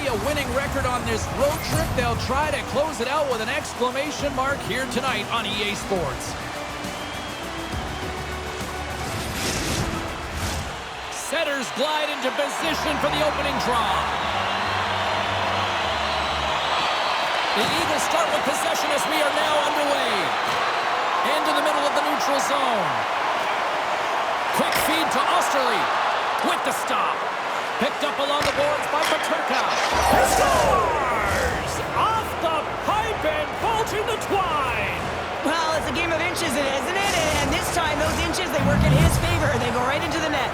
already a winning record on this road trip. They'll try to close it out with an exclamation mark here tonight on EA Sports. Setters glide into position for the opening draw. The Eagles start with possession as we are now underway. Into the middle of the neutral zone. Quick feed to Oesterle with the stop. Picked up along the boards by Peterka. He scores! Off the pipe and bulging the twine. Well, it's a game of inches, isn't it? And this time, those inches, they work in his favor. They go right into the net.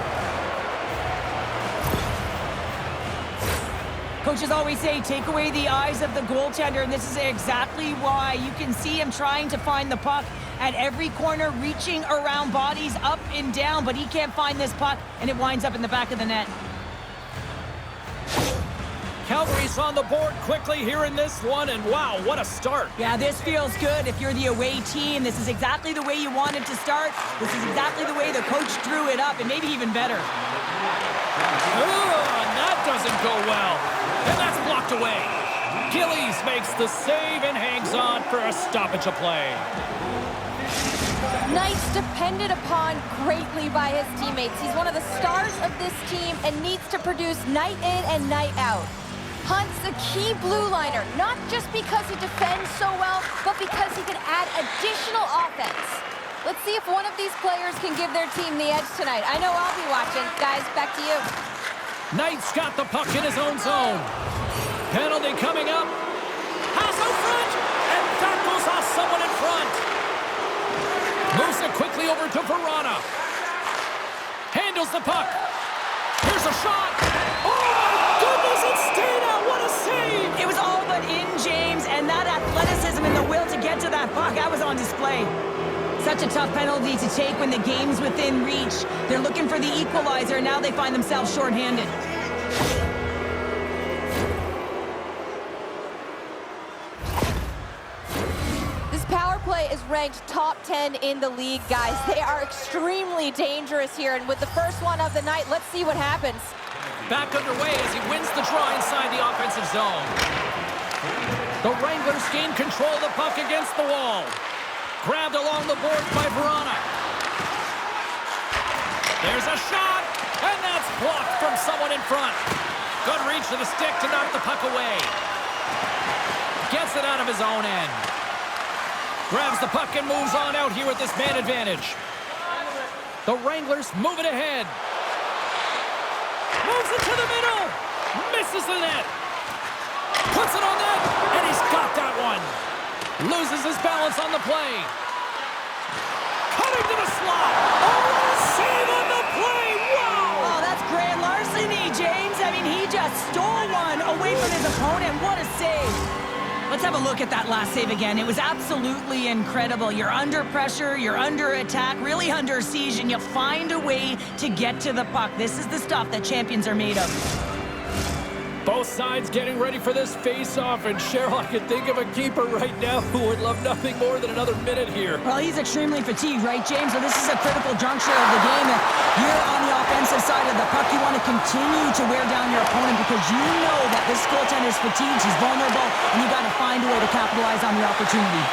Coaches always say, take away the eyes of the goaltender, and this is exactly why. You can see him trying to find the puck at every corner, reaching around bodies up and down, but he can't find this puck, and it winds up in the back of the net. Calgary's on the board quickly here in this one, and wow, what a start. Yeah, this feels good. If you're the away team, this is exactly the way you wanted to start. This is exactly the way the coach drew it up, and maybe even better. And that doesn't go well. And that's blocked away. Gillies makes the save and hangs on for a stoppage of play. Knight's depended upon greatly by his teammates. He's one of the stars of this team and needs to produce night in and night out. Hunt's a key blue liner, not just because he defends so well, but because he can add additional offense. Let's see if one of these players can give their team the edge tonight. I know I'll be watching. Guys, back to you. Knight's got the puck in his own zone. Penalty coming up. Pass out front, and that goes off someone in front. Moves it quickly over to Vrana. Handles the puck. Here's a shot. Oh, my goodness, it stayed out. What a save. It was all but in, James, and that athleticism and the will to get to that puck, that was on display. Such a tough penalty to take when the game's within reach. They're looking for the equalizer, and now they find themselves shorthanded. This power play is ranked top 10 in the league, guys. They are extremely dangerous here, and with the first one of the night, let's see what happens. Back underway as he wins the draw inside the offensive zone. The Wranglers gain control of the puck against the wall. Grabbed along the boards by Vrana. There's a shot, and that's blocked from someone in front. Good reach to the stick to knock the puck away. Gets it out of his own end. Grabs the puck and moves on out here with this man advantage. The Wranglers move it ahead. Moves it to the middle. Misses the net. Puts it on net, and he's got that one. Loses his balance on the play. Cutting to the slot. Oh, save on the play. Wow. Oh, that's grand larceny, James. I mean, he just stole one away from his opponent. What a save. Let's have a look at that last save again. It was absolutely incredible. You're under pressure, you're under attack, really under siege, and you find a way to get to the puck. This is the stuff that champions are made of. Both sides getting ready for this face-off, and Cheryl, I can think of a keeper right now who would love nothing more than another minute here. Well, he's extremely fatigued, right, James? So this is a critical juncture of the game. If you're on the offensive side of the puck, you want to continue to wear down your opponent because you know that this goaltender is fatigued, he's vulnerable, and you got to find a way to capitalize on the opportunity.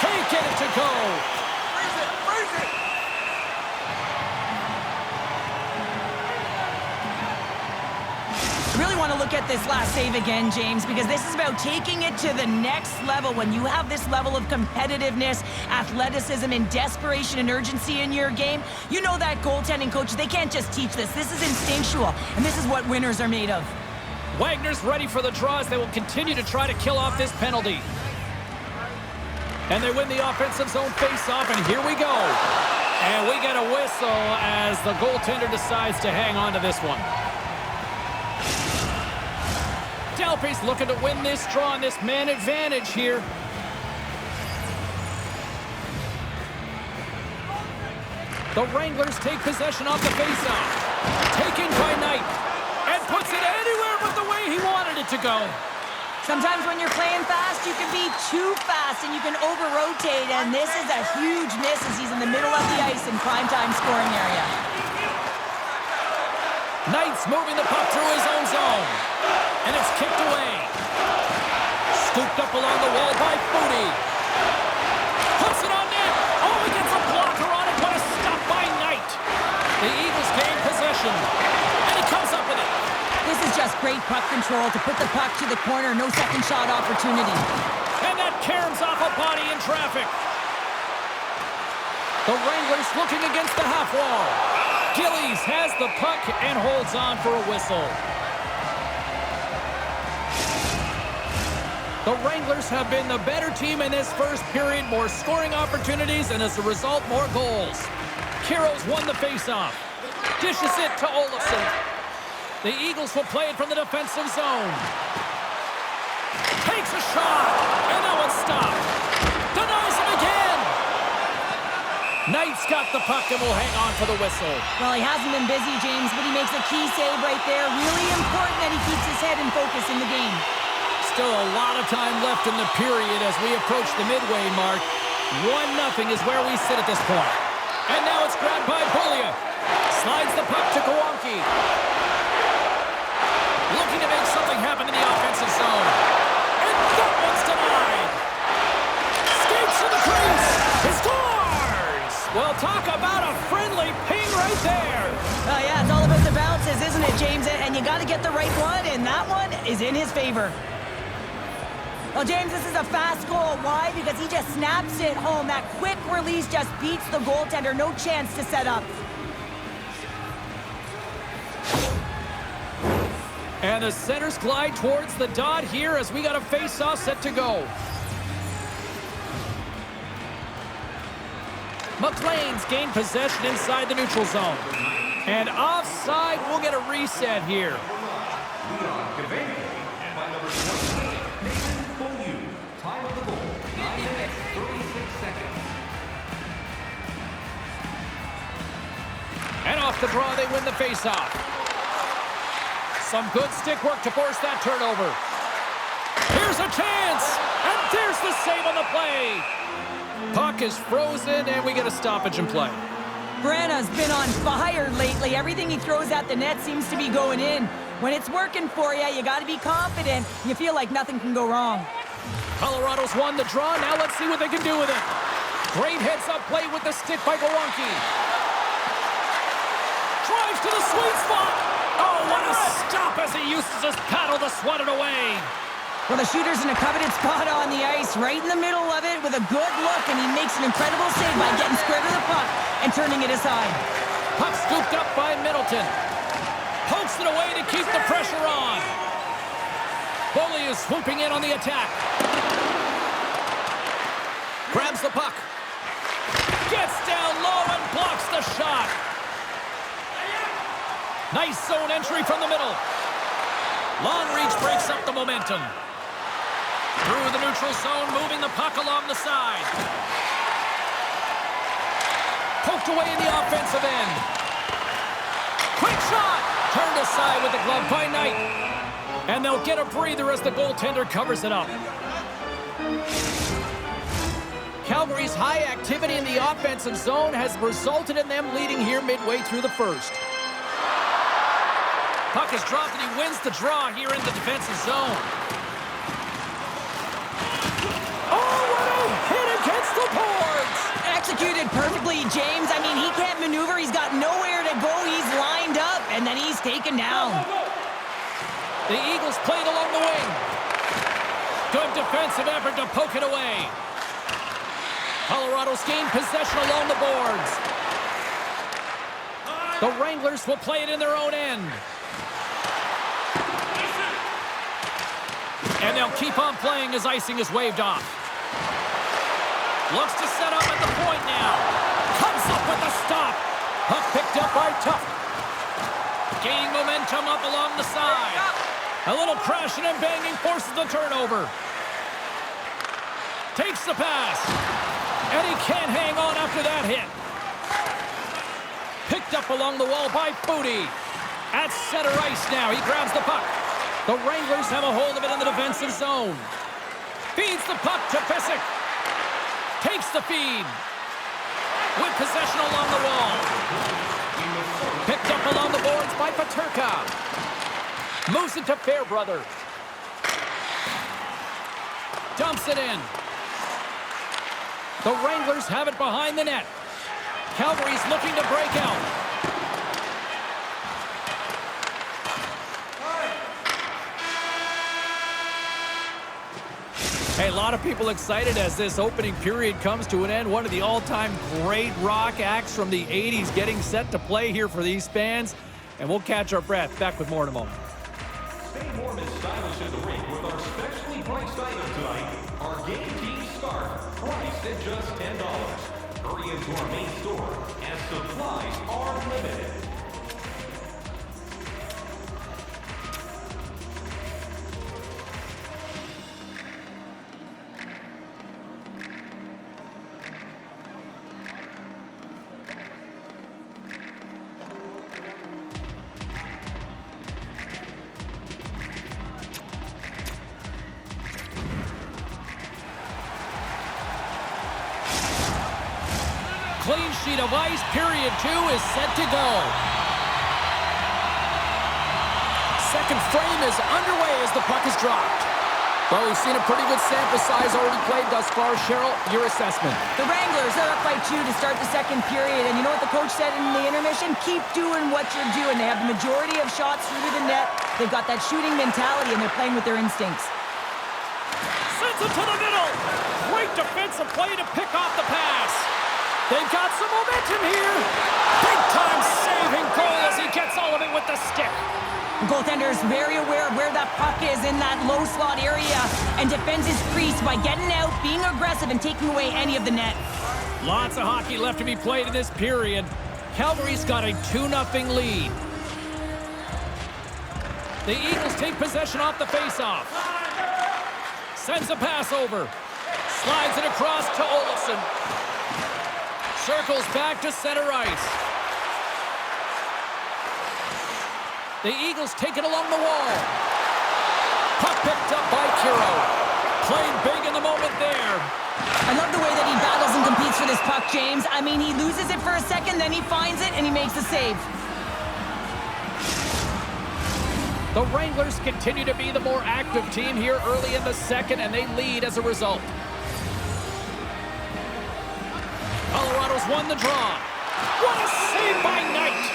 Can't get it to go. Freeze it! Really want to look at this last save again, James, because this is about taking it to the next level. When you have this level of competitiveness, athleticism, and desperation and urgency in your game, you know that goaltending coaches, they can't just teach this. This is instinctual, and this is what winners are made of. Wagner's ready for the draws. They will continue to try to kill off this penalty. And they win the offensive zone face-off, and here we go. And we get a whistle as the goaltender decides to hang on to this one. Dalpe's looking to win this draw on this man advantage here. The Wranglers take possession off the faceoff. Taken by Knight. And puts it anywhere but the way he wanted it to go. Sometimes when you're playing fast, you can be too fast and you can over-rotate, and this is a huge miss as he's in the middle of the ice in primetime scoring area. Knight's moving the puck through his own zone. And it's kicked away. Scooped up along the wall by Booty. Puts it on net. Oh, he gets a blocker on it. What a stop by Knight. The Eagles gain possession. And he comes up with it. This is just great puck control to put the puck to the corner. No second shot opportunity. And that caroms off a body in traffic. The Wranglers looking against the half wall. Gillies has the puck and holds on for a whistle. The Wranglers have been the better team in this first period. More scoring opportunities and as a result, more goals. Kero's won the faceoff. Dishes it to Olofsson. The Eagles will play it from the defensive zone. Takes a shot. And that one's stopped. Denies him again. Knight's got the puck and will hang on for the whistle. Well, he hasn't been busy, James, but he makes a key save right there. Really important that he keeps his head in focus in the game. Still a lot of time left in the period as we approach the midway mark. 1-0 is where we sit at this point. And now it's grabbed by Beaulieu. Slides the puck to Gawanke. Looking to make something happen in the offensive zone. And that one's denied. Skates to the crease. He scores! Well, talk about a friendly ping right there. Yeah, it's all about the bounces, isn't it, James? And you got to get the right one, and that one is in his favor. Well, James, this is a fast goal. Why? Because he just snaps it home. That quick release just beats the goaltender. No chance to set up. And the centers glide towards the dot here as we got a face-off set to go. McLean's gained possession inside the neutral zone. And offside, we'll get a reset here. Time of the goal, 9 minutes, 36 seconds. And off the draw, they win the faceoff. Some good stick work to force that turnover. Here's a chance, and there's the save on the play. Puck is frozen, and we get a stoppage in play. Vrana's been on fire lately. Everything he throws at the net seems to be going in. When it's working for you, you got to be confident. You feel like nothing can go wrong. Colorado's won the draw. Now let's see what they can do with it. Great heads-up play with the stick by Gawanke. Drives to the sweet spot. Oh, what a stop as he uses his paddle to swat it away. Well, the shooter's in a coveted spot on the ice, right in the middle of it with a good look, and he makes an incredible save by getting square to the puck and turning it aside. Puck scooped up by Middleton. Pokes it away to keep the pressure on. Beaulieu is swooping in on the attack. Grabs the puck. Gets down low and blocks the shot. Nice zone entry from the middle. Long reach breaks up the momentum. Through the neutral zone, moving the puck along the side. Poked away in the offensive end. Quick shot! Turned aside with the glove by Knight. And they'll get a breather as the goaltender covers it up. Calgary's high activity in the offensive zone has resulted in them leading here midway through the first. Puck is dropped and he wins the draw here in the defensive zone. Oh, what a hit against the boards! Executed perfectly, James. I mean, he can't maneuver. He's got nowhere to go. He's lined up, and then he's taken down. The Eagles played along the wing. Good defensive effort to poke it away. Colorado's gained possession along the boards. The Wranglers will play it in their own end. And they'll keep on playing as icing is waved off. Looks to set up at the point now. Comes up with the stop. Puck picked up by Tuff. Gaining momentum up along the side. A little crashing and banging forces the turnover. Takes the pass. And he can't hang on after that hit. Picked up along the wall by Booty. At center ice now. He grabs the puck. The Wranglers have a hold of it in the defensive zone. Feeds the puck to Pysyk. Takes the feed. With possession along the wall. Picked up along the boards by Peterka. Peterka. Moves it to Fairbrother. Dumps it in. The Wranglers have it behind the net. Calgary's looking to break out. Hey, a lot of people excited as this opening period comes to an end. One of the all-time great rock acts from the 80s getting set to play here for these fans. And we'll catch our breath. Back with more in a moment. Stay warm and stylish in the rink with our specially priced item tonight. Our game team scarf, priced at just $10. Hurry into our main store as supplies are limited. Clean sheet of ice, period 2 is set to go. Second frame is underway as the puck is dropped. Well, we've seen a pretty good sample size already played thus far. Cheryl, your assessment. The Wranglers are up by 2 to start the second period, and you know what the coach said in the intermission? Keep doing what you're doing. They have the majority of shots through to the net. They've got that shooting mentality, and they're playing with their instincts. Sends it to the middle. Great defensive play to pick off the pass. They've got some momentum here. Big-time saving goal as he gets all of it with the stick. The goaltender is very aware of where that puck is in that low slot area and defends his crease by getting out, being aggressive, and taking away any of the net. Lots of hockey left to be played in this period. Calgary's got a 2-0 lead. The Eagles take possession off the faceoff. Sends a pass over. Slides it across to Olofsson. Circles back to center ice. The Eagles take it along the wall. Puck picked up by Kero. Played big in the moment there. I love the way that he battles and competes for this puck, James. I mean, he loses it for a second, then he finds it, and he makes the save. The Wranglers continue to be the more active team here early in the second, and they lead as a result. Colorado's won the draw. What a save by Knight.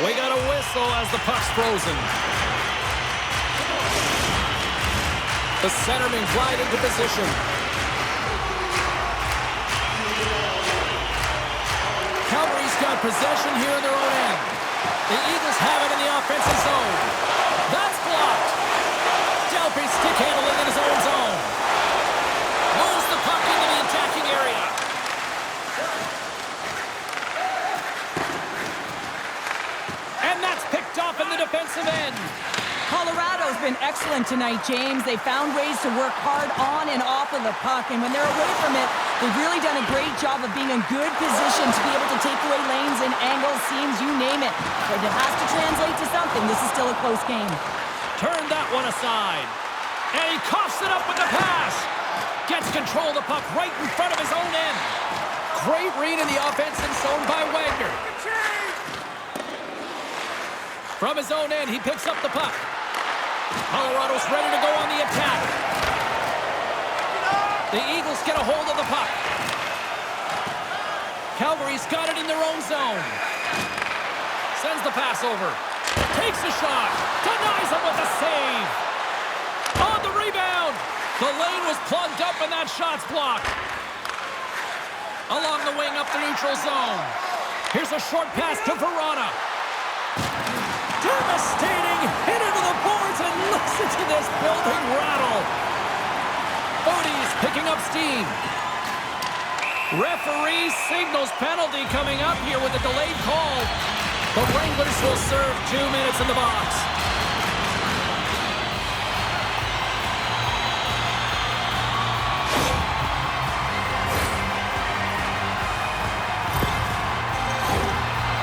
We got a whistle as the puck's frozen. The centermen glide into position. Calgary's got possession here in their own end. The Eagles have it in the offensive zone. That's blocked. Dalpe stick handling in his own zone. Moves the puck into the attacking area. And that's picked off in the defensive end. Colorado's been excellent tonight, James. They found ways to work hard on and off of the puck, and when they're away from it, they've really done a great job of being in good position to be able to take away lanes and angles, seams, you name it. But it has to translate to something. This is still a close game. Turn that one aside. And he coughs it up with the pass. Gets control of the puck right in front of his own end. Great read in the offensive zone by Wagner. From his own end, he picks up the puck. Colorado's ready to go on the attack. The Eagles get a hold of the puck. Calgary's got it in their own zone. Sends the pass over. Takes a shot. Denies him with a save. On the rebound. The lane was plugged up and that shot's blocked. Along the wing up the neutral zone. Here's a short pass to Vrana. Devastating hit into the boards, and listen to this building rattle. Beaulieu picking up steam. Referee signals penalty coming up here with a delayed call. The Wranglers will serve 2 minutes in the box.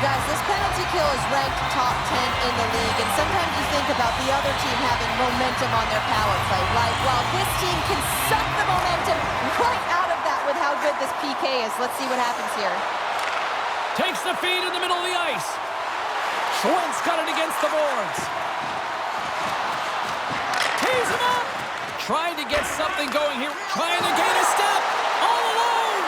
Guys, this penalty kill is ranked top 10 in the league, and sometimes you think about the other team having momentum on their power play, right? Well, this team can suck the momentum right out of that with how good this PK is. Let's see what happens here. Takes the feed in the middle of the ice. Schwind's got it against the boards. Tees him up. Trying to get something going here. Trying to gain a step. All alone.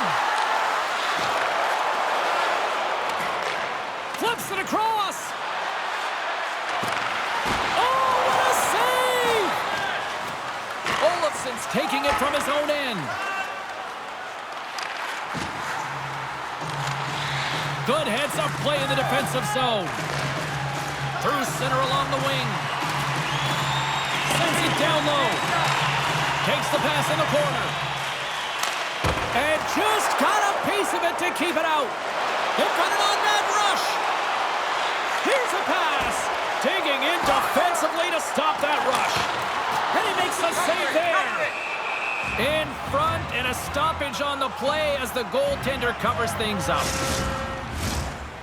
Flips it across. Oh, what a save! Olofsson's taking it from his own end. Good heads-up play in the defensive zone. Through center along the wing. Sends it down low. Takes the pass in the corner. And just got a piece of it to keep it out. They've got an on-man rush. Here's a pass. Digging in defensively to stop that rush. And he makes the save there. In front and a stoppage on the play as the goaltender covers things up.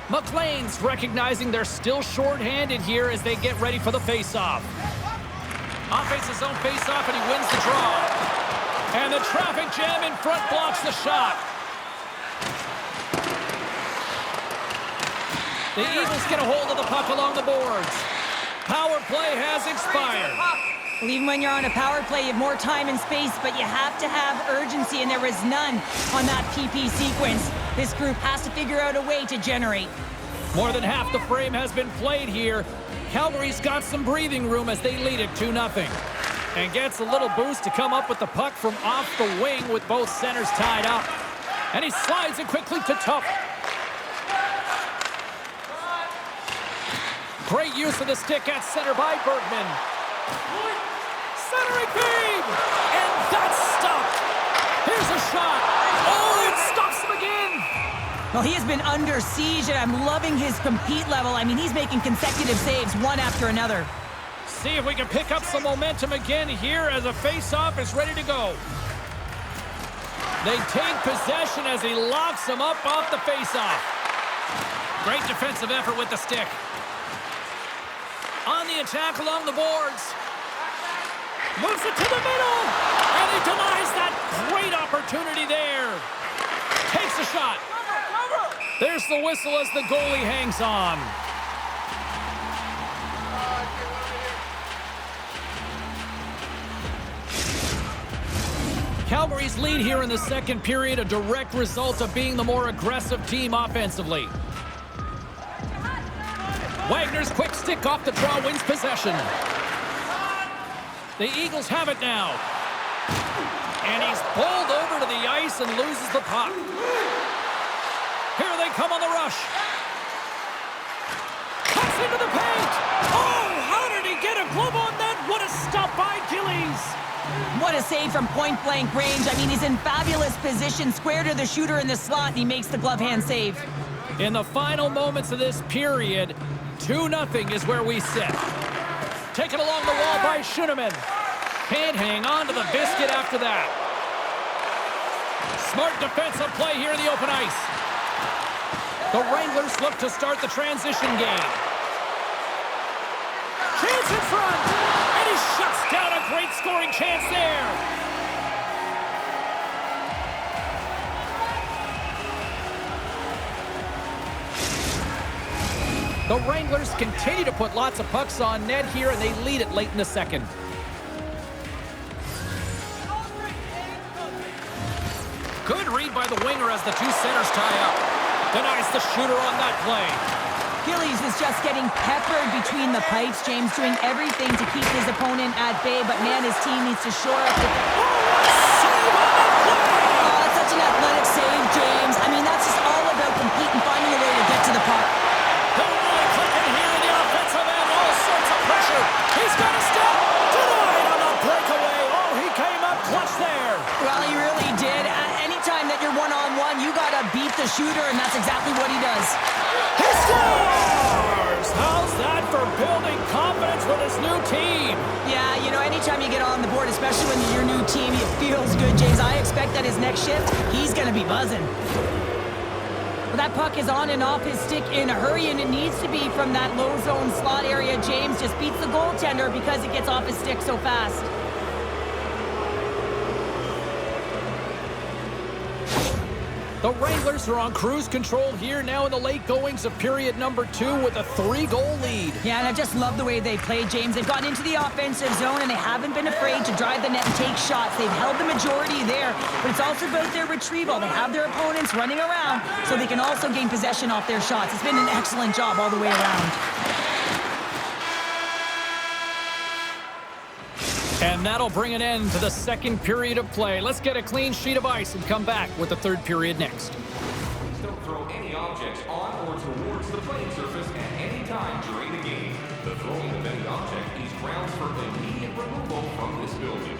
McLean's recognizing they're still short-handed here as they get ready for the face-off. Offense his own face-off and he wins the draw. And the traffic jam in front blocks the shot. The Eagles get a hold of the puck along the boards. Power play has expired. Well, even when you're on a power play, you have more time and space, but you have to have urgency, and there is none on that PP sequence. This group has to figure out a way to generate. More than half the frame has been played here. Calgary's got some breathing room as they lead it 2-0. And gets a little boost to come up with the puck from off the wing with both centers tied up. And he slides it quickly to Tuff. Great use of the stick at center by Bergman. Centering feed! And that's stopped. Here's a shot. Oh, it stops him again. Well, he has been under siege, and I'm loving his compete level. I mean, he's making consecutive saves, one after another. See if we can pick up some momentum again here as a face-off is ready to go. They take possession as he locks him up off the face-off. Great defensive effort with the stick. On the attack along the boards. Moves it to the middle. And he denies that great opportunity there. Takes a shot. There's the whistle as the goalie hangs on. Calgary's lead here in the second period, a direct result of being the more aggressive team offensively. Wagner's quick stick off the draw wins possession. The Eagles have it now. And he's pulled over to the ice and loses the puck. Here they come on the rush. Cuts into the paint. Oh, how did he get a glove on that? What a stop by Gillies. What a save from point-blank range. I mean, he's in fabulous position, square to the shooter in the slot, and he makes the glove hand save. In the final moments of this period, 2-0 is where we sit. Taken along the wall by Schüneman. Can't hang on to the biscuit after that. Smart defensive play here in the open ice. The Wranglers look to start the transition game. Chance in front, and he shuts down a great scoring chance there. The Wranglers continue to put lots of pucks on net here, and they lead it late in the second. Good read by the winger as the two centers tie up. Denies the shooter on that play. Gillies is just getting peppered between the pipes. James doing everything to keep his opponent at bay, but man, his team needs to shore up the... Oh, that's such an athletic save, James. I mean, that's just all about competing, finding a way to get to the puck. They're really clicking here in the offensive end. All sorts of pressure. He's got a step. Denied on the breakaway. Oh, he came up clutch there. Well, he really did. Anytime that you're one-on-one, you got to beat the shooter, and that's exactly what he does. He scores! How's that for building confidence with his new team? Yeah, you know, anytime you get on the board, especially when you're your new team, it feels good, James. I expect that his next shift, he's going to be buzzing. Well, that puck is on and off his stick in a hurry, and it needs to be from that low zone slot area. James just beats the goaltender because it gets off his stick so fast. The Wranglers are on cruise control here now in the late goings of period number 2 with a 3-goal lead. Yeah, and I just love the way they played, James. They've gotten into the offensive zone, and they haven't been afraid to drive the net and take shots. They've held the majority there, but it's also about their retrieval. They have their opponents running around, so they can also gain possession off their shots. It's been an excellent job all the way around. And that'll bring an end to the second period of play. Let's get a clean sheet of ice and come back with the third period next. Please don't throw any objects on or towards the playing surface at any time during the game. The throwing of any object is grounds for immediate removal from this building.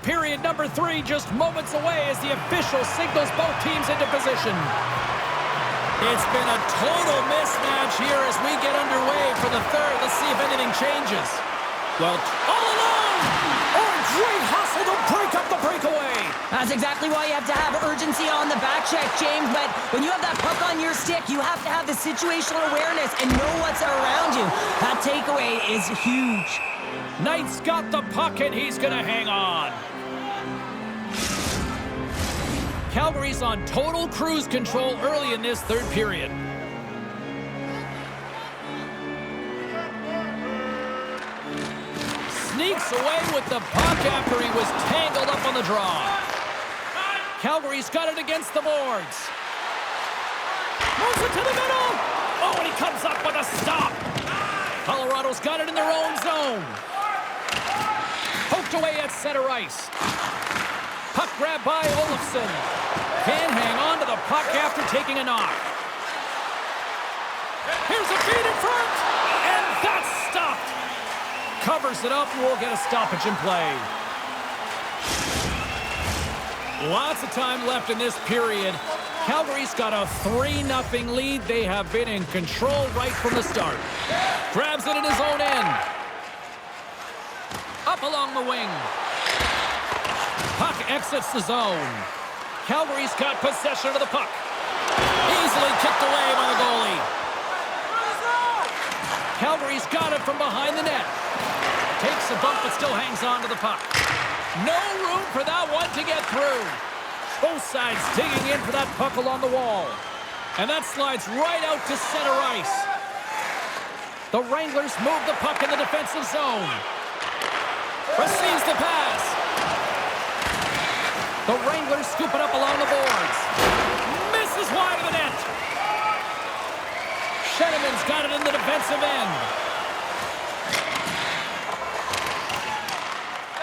Period number 3 just moments away as the official signals both teams into position. It's been a total mismatch here as we get underway for the third. Let's see if anything changes. Well, all alone! Oh, great hustle to break up the breakaway. That's exactly why you have to have urgency on the back check, James. But when you have that puck on your stick, you have to have the situational awareness and know what's around you. That takeaway is huge. Knight's got the puck, and he's going to hang on. Calgary's on total cruise control early in this third period. Sneaks away with the puck after he was tangled up on the draw. Calgary's got it against the boards. Moves it to the middle. Oh, and he comes up with a stop. Colorado's got it in their own zone. Poked away at center ice. Puck grabbed by Olofsson. Can't hang on to the puck after taking a knock. Here's a feed in front, and that's stopped. Covers it up, and we'll get a stoppage in play. Lots of time left in this period. Calgary's got a 3-0 lead. They have been in control right from the start. Grabs it in his own end. Up along the wing. Puck exits the zone. Calgary's got possession of the puck. Easily kicked away by the goalie. Calgary's got it from behind the net. Takes a bump but still hangs on to the puck. No room for that one to get through. Both sides digging in for that puck along the wall. And that slides right out to center ice. The Wranglers move the puck in the defensive zone. Receives the pass. The Wranglers scoop it up along the boards. Misses wide of the net. Shenneman's got it in the defensive end.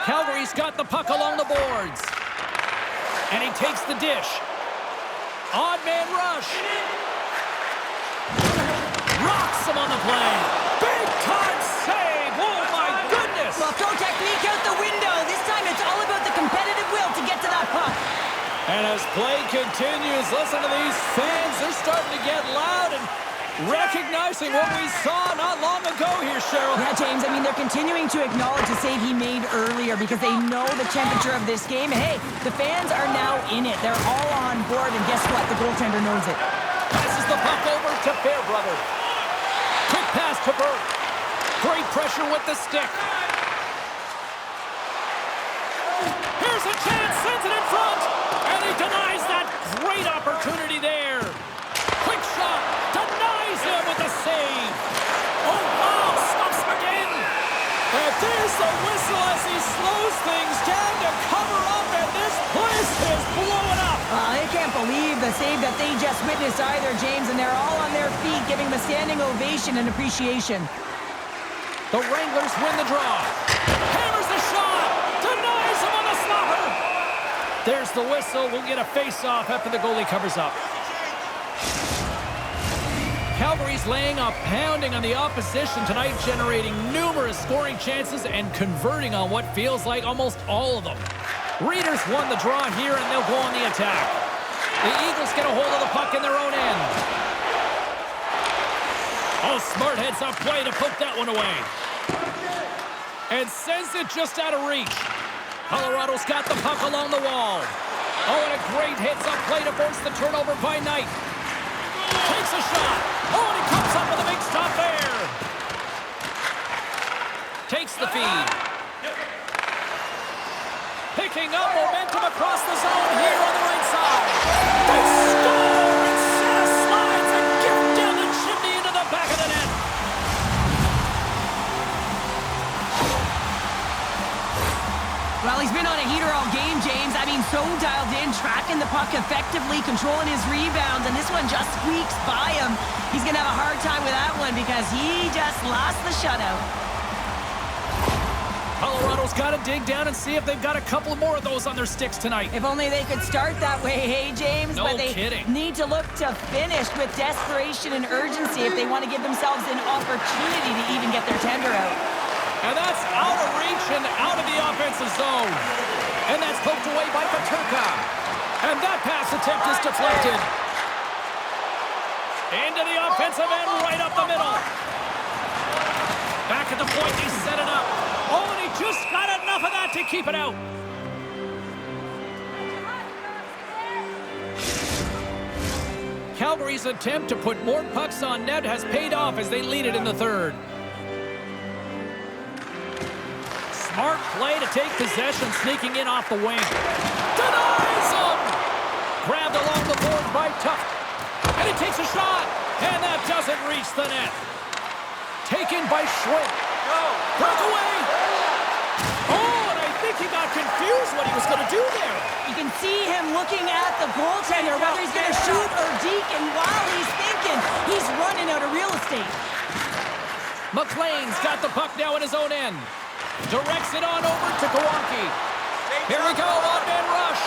Calgary's got the puck along the boards. And he takes the dish. Odd man rush. Rocks him on the play. Big time save. Oh my goodness. Well, throw technique out the window. This time it's all about the competitive will to get to that puck. And as play continues, listen to these fans. They're starting to get loud and recognizing what we saw not long ago here, Cheryl. Yeah, James, I mean, they're continuing to acknowledge the save he made earlier because they know the temperature of this game. And hey, the fans are now in it. They're all on board, and guess what? The goaltender knows it. Passes the puck over to Fairbrother. Quick pass to Burke. Great pressure with the stick. Here's a chance, sends it in front, and he denies that great opportunity there. Quick shot, denies him with the save. Oh, wow, stops him again. And there's the whistle as he slows things down to cover up, and this place is blowing up. I can't believe the save that they just witnessed either, James, and they're all on their feet giving him a standing ovation and appreciation. The Wranglers win the draw. Hammers the shot. Denies him on the slapper. There's the whistle. We'll get a face-off after the goalie covers up. Calgary's laying a pounding on the opposition tonight, generating numerous scoring chances and converting on what feels like almost all of them. Rieder's won the draw here, and they'll go on the attack. The Eagles get a hold of the puck in their own end. Oh, smart heads-up play to put that one away. And sends it just out of reach. Colorado's got the puck along the wall. Oh, and a great heads-up play to force the turnover by Knight. Takes a shot. Oh, and he comes up with a big stop there. Takes the feed. Picking up momentum across the zone here on the right side. They score! And Santa slides a gift down the chimney into the back of the net. Well, he's been on a heater all game, James. I mean, so dialed in, tracking the puck effectively, controlling his rebounds, and this one just squeaks by him. He's going to have a hard time with that one because he just lost the shutout. Colorado's got to dig down and see if they've got a couple more of those on their sticks tonight. If only they could start that way, hey, James? No but they kidding. need to look to finish with desperation and urgency if they want to give themselves an opportunity to even get their tender out. And that's out of reach and out of the offensive zone. And that's poked away by Peterka. And that pass attempt is deflected. Into the offensive end, right up the middle. Back at the point, he set it up. Oh, and he just got enough of that to keep it out. Calgary's attempt to put more pucks on net has paid off as they lead it in the third. Smart play to take possession, sneaking in off the wing. Denies him! Grabbed along the board by Tuft. And he takes a shot. And that doesn't reach the net. Taken by Schwinn. Breakaway! Oh, and I think he got confused what he was going to do there. You can see him looking at the goaltender, whether he's going to shoot or deke, and while he's thinking, he's running out of real estate. McLean's got the puck now in his own end. Directs it on over to Gawanke. Here we go, one-man rush.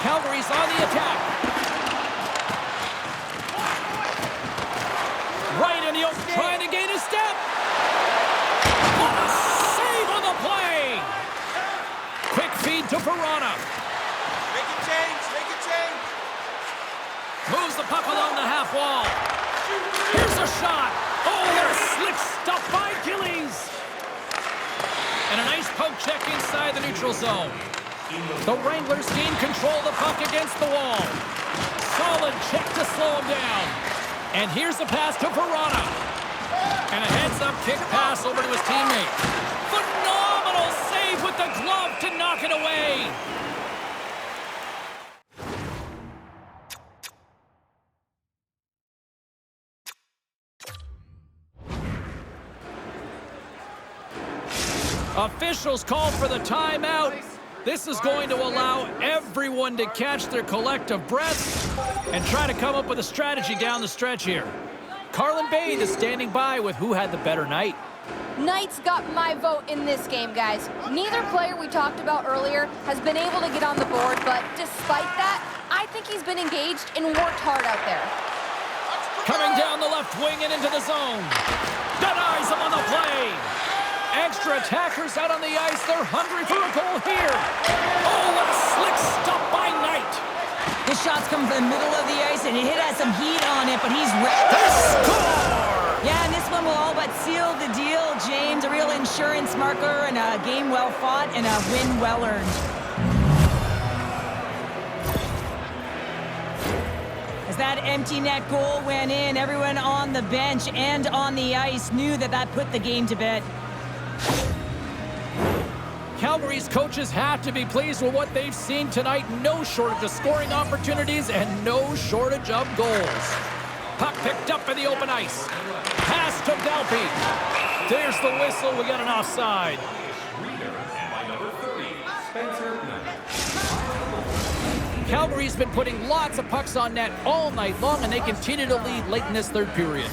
Calgary's on the attack. Right in the open, trying to gain a step. What a save on the play. Quick feed to Vrana. Make it change, make it change. Moves the puck along the half wall. Here's a shot. Oh, what a slick stuff by Gillies. And a nice poke check inside the neutral zone. The Wranglers gain control of the puck against the wall. Solid check to slow him down. And here's the pass to Vrana. And a heads-up kick pass over to his teammate. Phenomenal save with the glove to knock it away. Officials call for the timeout. This is going to allow everyone to catch their collective breaths and try to come up with a strategy down the stretch here. Carlin Bain is standing by with who had the better night. Knight's got my vote in this game, guys. Neither player we talked about earlier has been able to get on the board, but despite that, I think he's been engaged and worked hard out there. Coming down the left wing and into the zone. Denies him on the play. Extra attackers out on the ice. They're hungry for a goal here. Oh, what a slick stop by Knight. His shots come from the middle of the ice, and it has some heat on it, but he's ready. They score! Yeah, and this one will all but seal the deal, James. A real insurance marker and a game well fought and a win well earned. As that empty net goal went in, everyone on the bench and on the ice knew that that put the game to bed. Calgary's coaches have to be pleased with what they've seen tonight. No shortage of scoring opportunities and no shortage of goals. Puck picked up in the open ice. Pass to Dalpe. There's the whistle. We got an offside. Rieder, and by number 30, Spencer Knight. Calgary's been putting lots of pucks on net all night long, and they continue to lead late in this third period.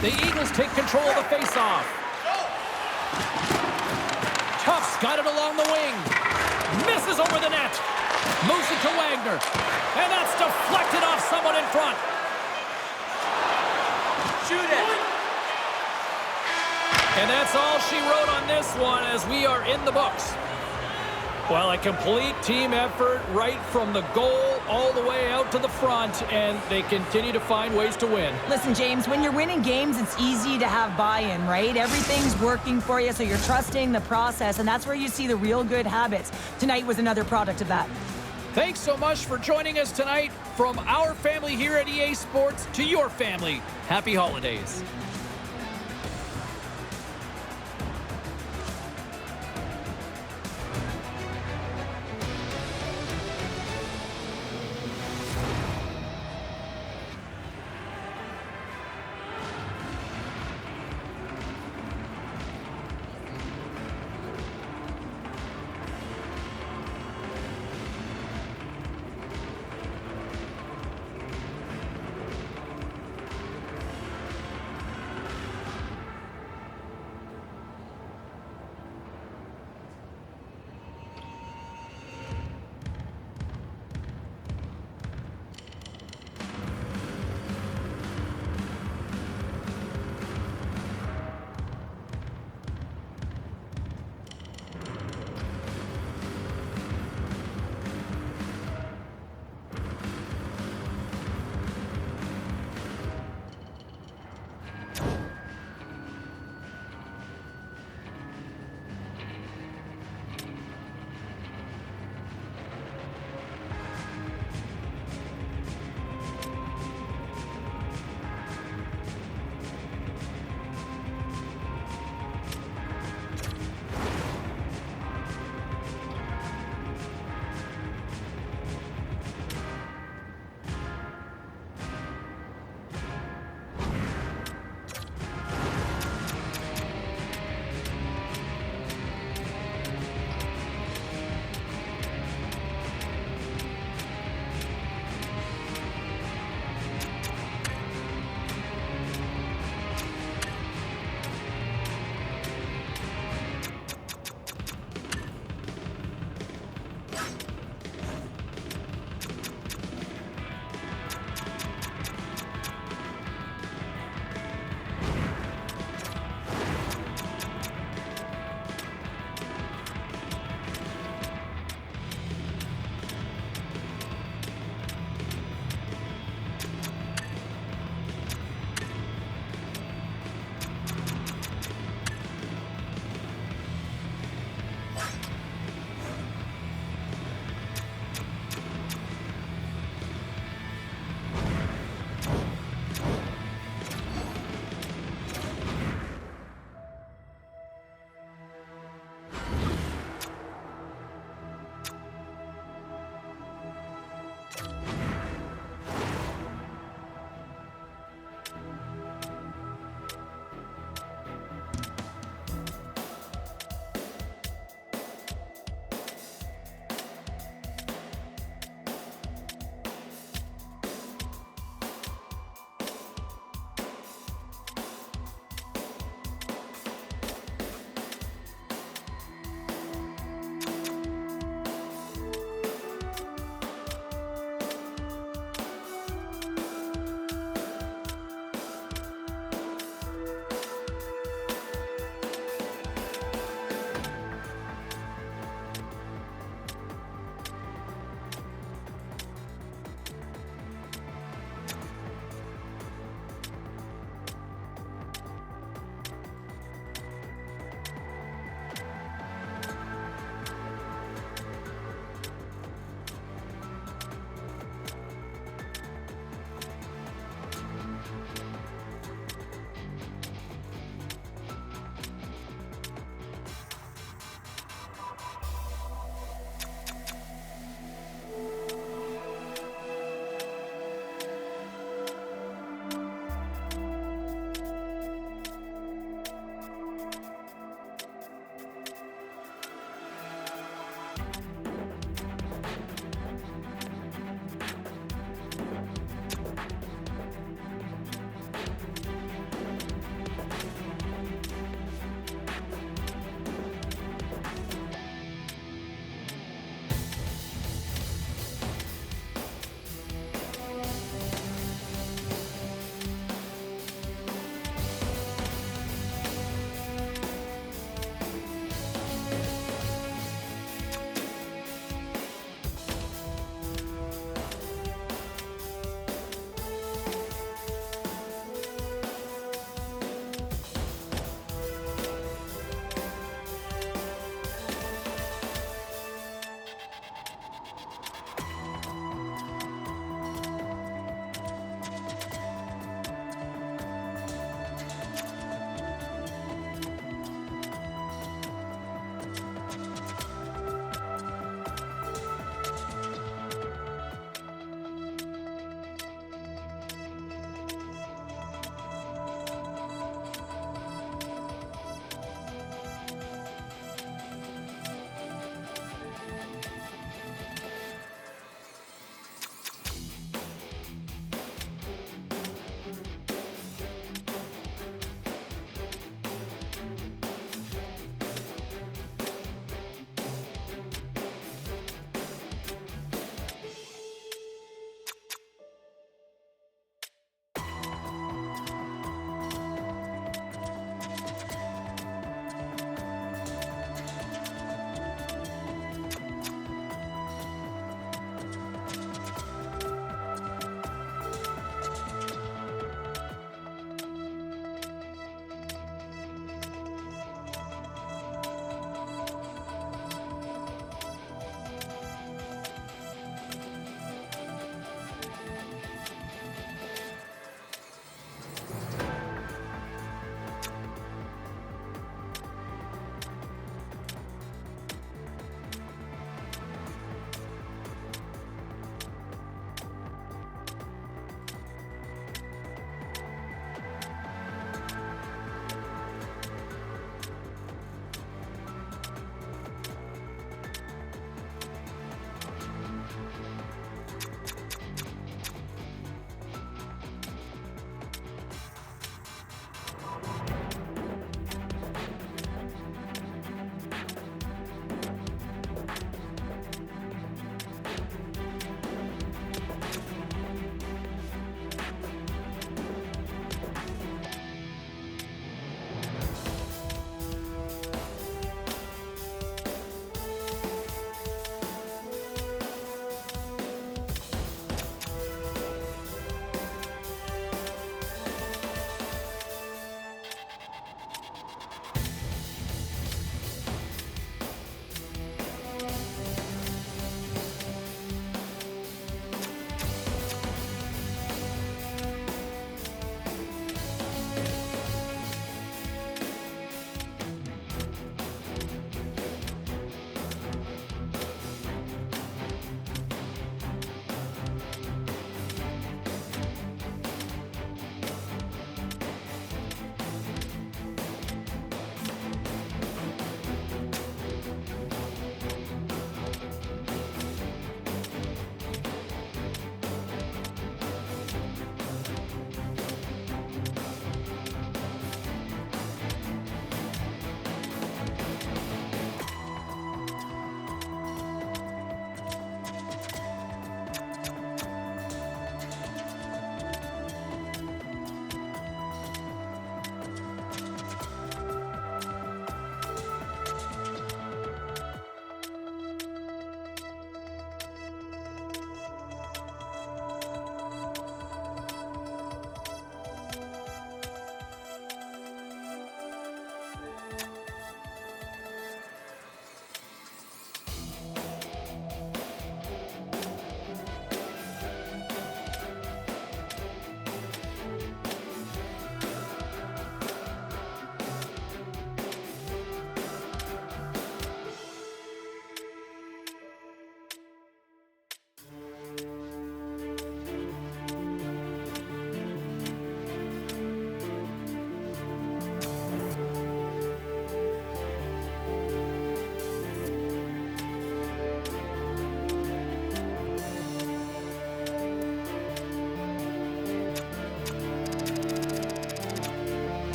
The Eagles take control of the faceoff. Tuft's got it along the wing. Misses over the net. Moves it to Wagner. And that's deflected off someone in front. Shoot it. And that's all she wrote on this one as we are in the books. Well, a complete team effort right from the goal all the way out to the front, and they continue to find ways to win. Listen, James, when you're winning games, it's easy to have buy-in, right? Everything's working for you, so you're trusting the process, and that's where you see the real good habits. Tonight was another product of that. Thanks so much for joining us tonight. From our family here at EA Sports to your family, happy holidays.